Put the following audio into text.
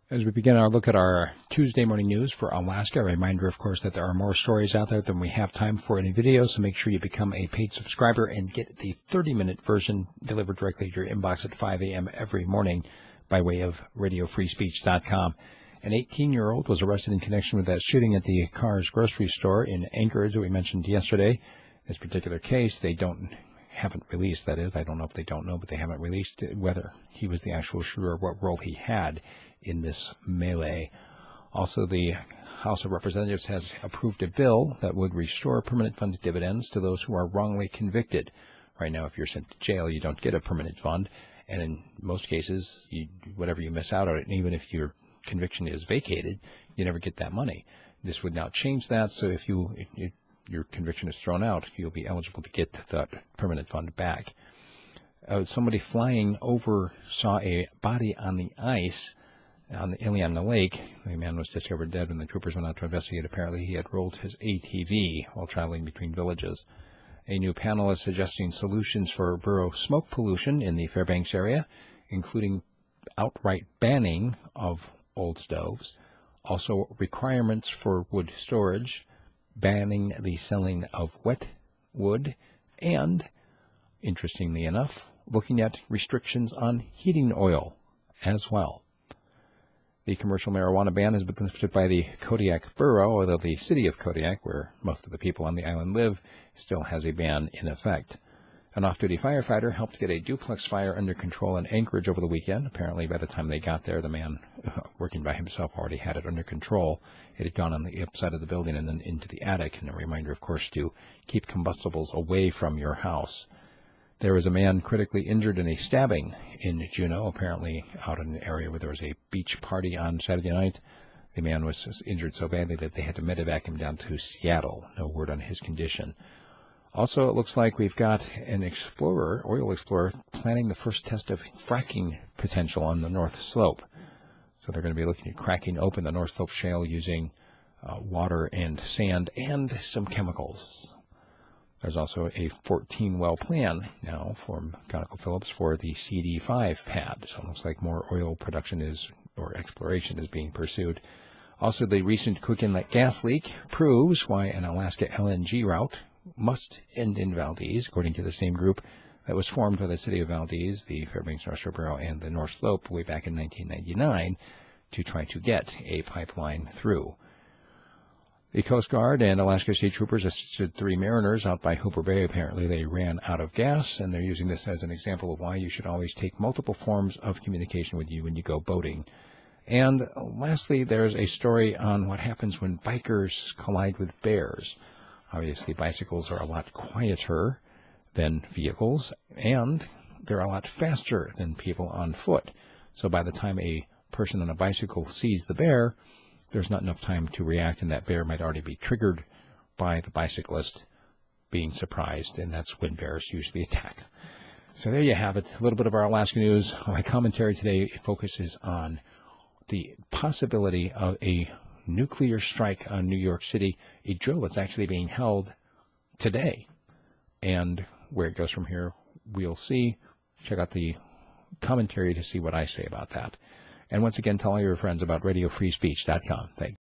As we begin our look at our Tuesday morning news for Alaska, a reminder, of course, that there are more stories out there than we have time for in a video, so make sure you become a paid subscriber and get the 30-minute version delivered directly to your inbox at 5 a.m. every morning by way of radiofreespeech.com. An 18-year-old was arrested in connection with that shooting at the Carr's grocery store in Anchorage that we mentioned yesterday. This particular case, haven't released, that is, I don't know if they don't know, but they haven't released whether he was the actual shooter or what role he had in this melee. Also, the House of Representatives has approved a bill that would restore permanent fund dividends to those who are wrongly convicted. Right now, if you're sent to jail, you don't get a permanent fund, and in most cases, whatever you miss out on it, and even if your conviction is vacated, you never get that money. This would now change that, so if your conviction is thrown out, you'll be eligible to get that permanent fund back. Somebody flying over saw a body on the ice on the lake. The man was discovered dead when the troopers went out to investigate. Apparently, he had rolled his ATV while traveling between villages. A new panel is suggesting solutions for borough smoke pollution in the Fairbanks area, including outright banning of old stoves, also requirements for wood storage, banning the selling of wet wood, and, interestingly enough, looking at restrictions on heating oil as well. The commercial marijuana ban has been lifted by the Kodiak borough, although the city of Kodiak, where most of the people on the island live, still has a ban in effect. An off-duty firefighter helped get a duplex fire under control in Anchorage over the weekend. Apparently, by the time they got there, the man working by himself already had it under control. It had gone on the upside of the building and then into the attic. And a reminder, of course, to keep combustibles away from your house. There was a man critically injured in a stabbing in Juneau, apparently out in an area where there was a beach party on Saturday night. The man was injured so badly that they had to medevac him down to Seattle. No word on his condition. Also, it looks like we've got an oil explorer, planning the first test of fracking potential on the North Slope. So they're going to be looking at cracking open the North Slope shale using water and sand and some chemicals. There's also a 14-well plan now from ConocoPhillips for the CD5 pad. So it looks like more oil production exploration is being pursued. Also, the recent quick inlet gas leak proves why an Alaska LNG route must end in Valdez, according to the same group that was formed by the city of Valdez, the Fairbanks North Shore Borough, and the North Slope way back in 1999 to try to get a pipeline through. The Coast Guard and Alaska State Troopers assisted 3 mariners out by Hooper Bay. Apparently, they ran out of gas, and they're using this as an example of why you should always take multiple forms of communication with you when you go boating. And lastly, there's a story on what happens when bikers collide with bears. Obviously, bicycles are a lot quieter than vehicles, and they're a lot faster than people on foot. So by the time a person on a bicycle sees the bear, there's not enough time to react, and that bear might already be triggered by the bicyclist being surprised, and that's when bears usually attack. So there you have it, a little bit of our Alaska news. My commentary today focuses on the possibility of a nuclear strike on New York City, a drill that's actually being held today. And where it goes from here, we'll see. Check out the commentary to see what I say about that. And once again, tell all your friends about radiofreespeech.com. Thanks.